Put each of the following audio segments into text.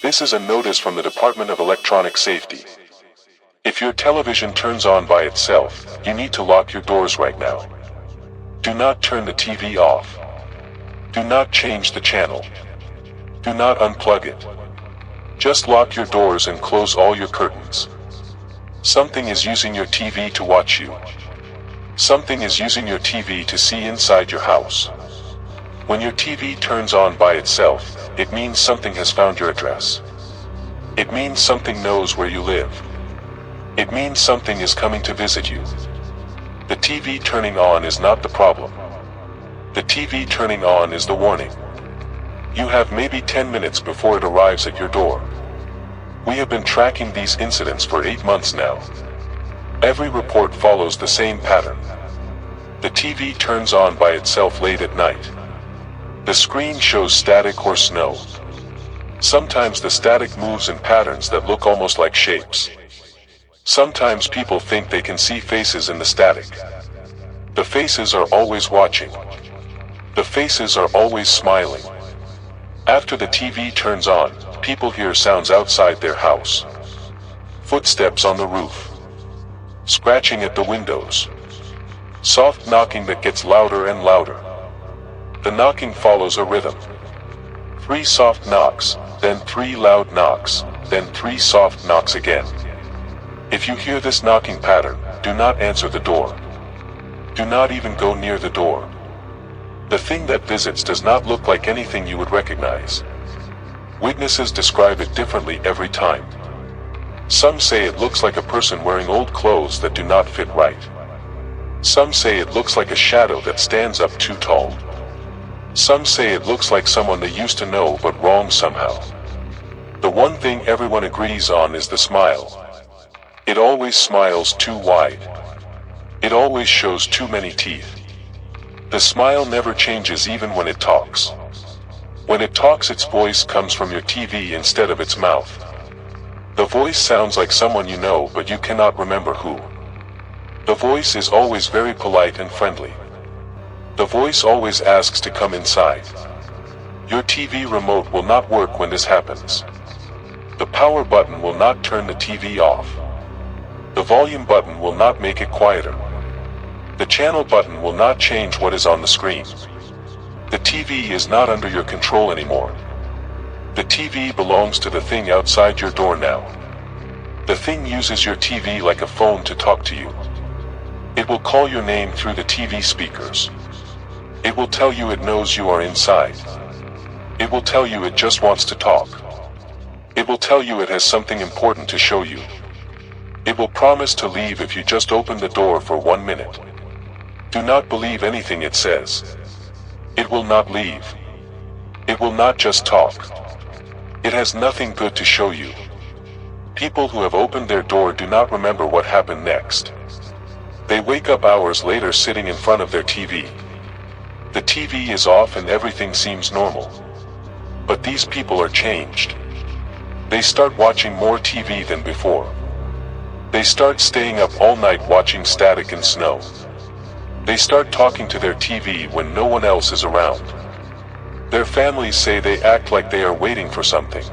This is a notice from the Department of Electronic Safety. If your television turns on by itself, you need to lock your doors right now. Do not turn the TV off. Do not change the channel. Do not unplug it. Just lock your doors and close all your curtains. Something is using your TV to watch you. Something is using your TV to see inside your house. When your TV turns on by itself, it means something has found your address. It means something knows where you live. It means something is coming to visit you. The TV turning on is not the problem. The TV turning on is the warning. You have maybe 10 minutes before it arrives at your door. We have been tracking these incidents for 8 months now. Every report follows the same pattern. The TV turns on by itself late at night. The screen shows static or snow. Sometimes the static moves in patterns that look almost like shapes. Sometimes people think they can see faces in the static. The faces are always watching. The faces are always smiling. After the TV turns on, people hear sounds outside their house. Footsteps on the roof. Scratching at the windows. Soft knocking that gets louder and louder. The knocking follows a rhythm. 3 soft knocks, then 3 loud knocks, then 3 soft knocks again. If you hear this knocking pattern, do not answer the door. Do not even go near the door. The thing that visits does not look like anything you would recognize. Witnesses describe it differently every time. Some say it looks like a person wearing old clothes that do not fit right. Some say it looks like a shadow that stands up too tall. Some say it looks like someone they used to know but wrong somehow. The one thing everyone agrees on is the smile. It always smiles too wide. It always shows too many teeth. The smile never changes even when it talks. When it talks, its voice comes from your TV instead of its mouth. The voice sounds like someone you know but you cannot remember who. The voice is always very polite and friendly. The voice always asks to come inside. Your TV remote will not work when this happens. The power button will not turn the TV off. The volume button will not make it quieter. The channel button will not change what is on the screen. The TV is not under your control anymore. The TV belongs to the thing outside your door now. The thing uses your TV like a phone to talk to you. It will call your name through the TV speakers. It will tell you it knows you are inside. It will tell you it just wants to talk. It will tell you it has something important to show you. It will promise to leave if you just open the door for 1 minute. Do not believe anything it says. It will not leave. It will not just talk. It has nothing good to show you. People who have opened their door do not remember what happened next. They wake up hours later sitting in front of their TV. The TV is off and everything seems normal. But these people are changed. They start watching more TV than before. They start staying up all night watching static and snow. They start talking to their TV when no one else is around. Their families say they act like they are waiting for something.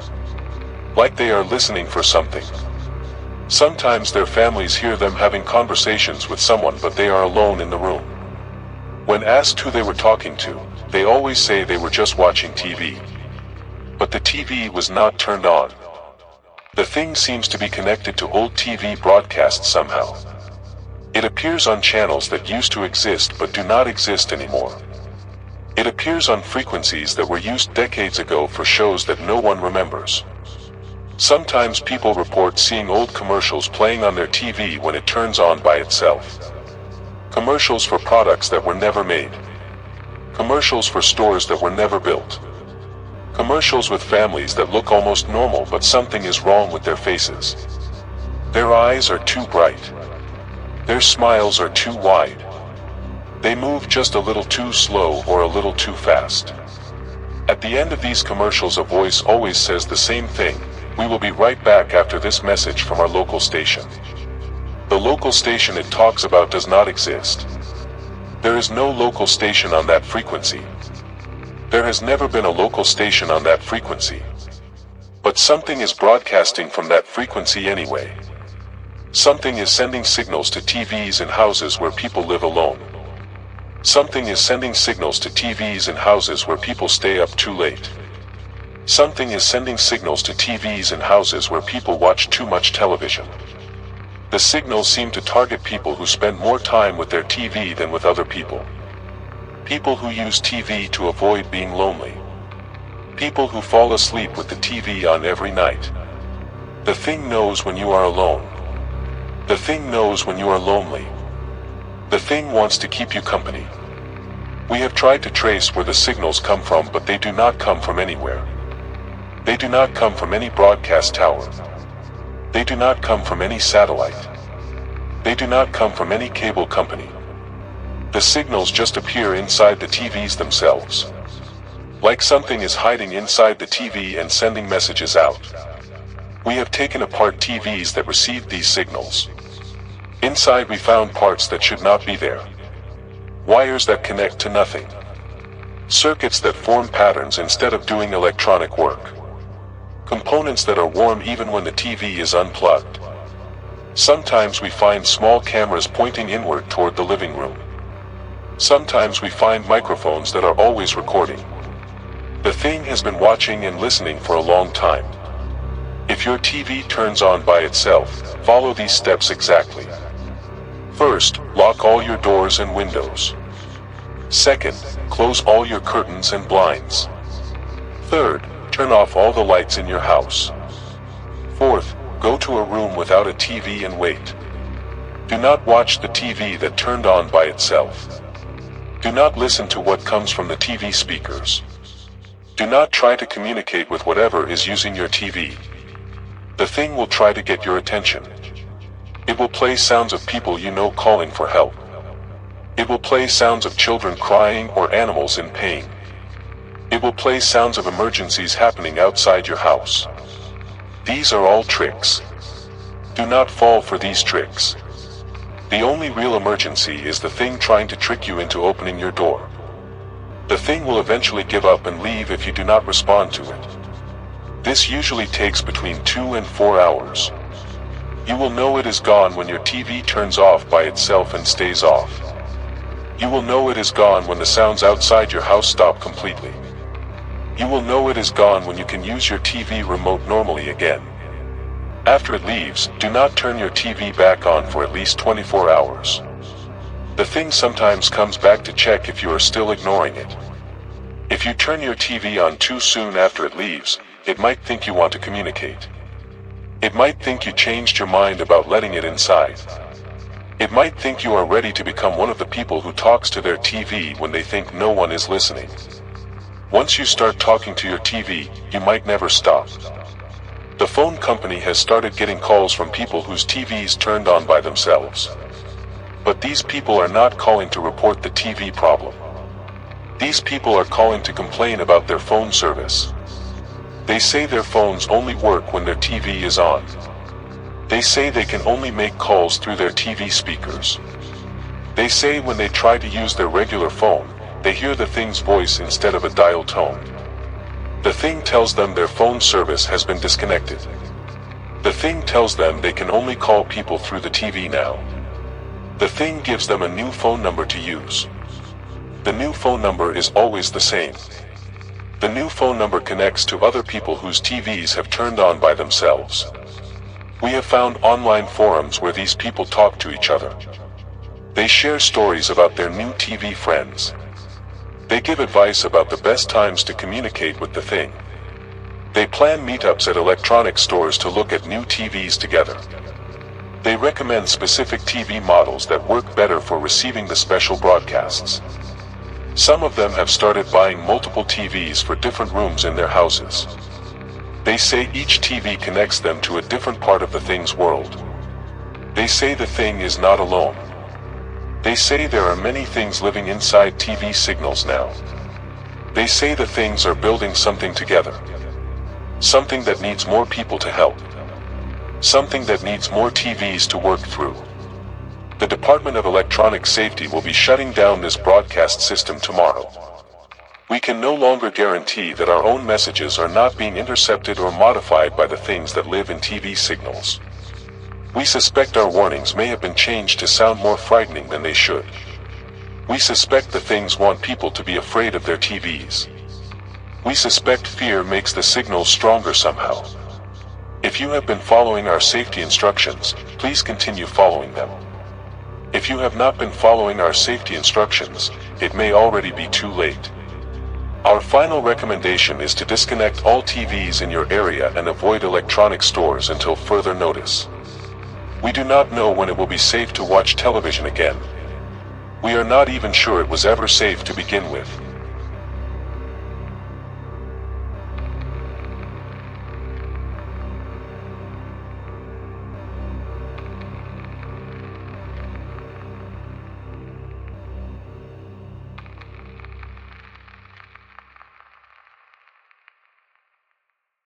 Like they are listening for something. Sometimes their families hear them having conversations with someone but they are alone in the room. When asked who they were talking to, they always say they were just watching TV. But the TV was not turned on. The thing seems to be connected to old TV broadcasts somehow. It appears on channels that used to exist but do not exist anymore. It appears on frequencies that were used decades ago for shows that no one remembers. Sometimes people report seeing old commercials playing on their TV when it turns on by itself. Commercials for products that were never made. Commercials for stores that were never built. Commercials with families that look almost normal but something is wrong with their faces. Their eyes are too bright. Their smiles are too wide. They move just a little too slow or a little too fast. At the end of these commercials, a voice always says the same thing: "We will be right back after this message from our local station." The local station it talks about does not exist. There is no local station on that frequency. There has never been a local station on that frequency. But But something is broadcasting from that frequency anyway. Something is sending signals to TVs in houses where people live alone. Something is sending signals to TVs in houses where people stay up too late. Something is sending signals to TVs in houses where people watch too much television. The signals seem to target people who spend more time with their TV than with other people. People who use TV to avoid being lonely. People who fall asleep with the TV on every night. The thing knows when you are alone. The thing knows when you are lonely. The thing wants to keep you company. We have tried to trace where the signals come from, but they do not come from anywhere. They do not come from any broadcast tower. They do not come from any satellite. They do not come from any cable company. The signals just appear inside the TVs themselves. Like something is hiding inside the TV and sending messages out. We have taken apart TVs that received these signals. Inside we found parts that should not be there. Wires that connect to nothing. Circuits that form patterns instead of doing electronic work. Components that are warm even when the TV is unplugged. Sometimes we find small cameras pointing inward toward the living room. Sometimes we find microphones that are always recording. The thing has been watching and listening for a long time. If your TV turns on by itself, follow these steps exactly. First, lock all your doors and windows. Second, close all your curtains and blinds. Third, turn off all the lights in your house. Fourth, go to a room without a TV and wait. Do not watch the TV that turned on by itself. Do not listen to what comes from the TV speakers. Do not try to communicate with whatever is using your TV. The thing will try to get your attention. It will play sounds of people you know calling for help. It will play sounds of children crying or animals in pain. It will play sounds of emergencies happening outside your house. These are all tricks. Do not fall for these tricks. The only real emergency is the thing trying to trick you into opening your door. The thing will eventually give up and leave if you do not respond to it. This usually takes between 2 and 4 hours. You will know it is gone when your TV turns off by itself and stays off. You will know it is gone when the sounds outside your house stop completely. You will know it is gone when you can use your TV remote normally again. After it leaves, do not turn your TV back on for at least 24 hours. The thing sometimes comes back to check if you are still ignoring it. If you turn your TV on too soon after it leaves, it might think you want to communicate. It might think you changed your mind about letting it inside. It might think you are ready to become one of the people who talks to their TV when they think no one is listening. Once you start talking to your TV, you might never stop. The phone company has started getting calls from people whose TVs turned on by themselves. But these people are not calling to report the TV problem. These people are calling to complain about their phone service. They say their phones only work when their TV is on. They say they can only make calls through their TV speakers. They say when they try to use their regular phone, they hear the thing's voice instead of a dial tone. The thing tells them their phone service has been disconnected. The thing tells them they can only call people through the TV now. The thing gives them a new phone number to use. The new phone number is always the same. The new phone number connects to other people whose TVs have turned on by themselves. We have found online forums where these people talk to each other. They share stories about their new TV friends. They give advice about the best times to communicate with the thing. They plan meetups at electronic stores to look at new TVs together. They recommend specific TV models that work better for receiving the special broadcasts. Some of them have started buying multiple TVs for different rooms in their houses. They say each TV connects them to a different part of the thing's world. They say the thing is not alone. They say there are many things living inside TV signals now. They say the things are building something together. Something that needs more people to help. Something that needs more TVs to work through. The Department of Electronic Safety will be shutting down this broadcast system tomorrow. We can no longer guarantee that our own messages are not being intercepted or modified by the things that live in TV signals. We suspect our warnings may have been changed to sound more frightening than they should. We suspect the things want people to be afraid of their TVs. We suspect fear makes the signals stronger somehow. If you have been following our safety instructions, please continue following them. If you have not been following our safety instructions, it may already be too late. Our final recommendation is to disconnect all TVs in your area and avoid electronic stores until further notice. We do not know when it will be safe to watch television again. We are not even sure it was ever safe to begin with.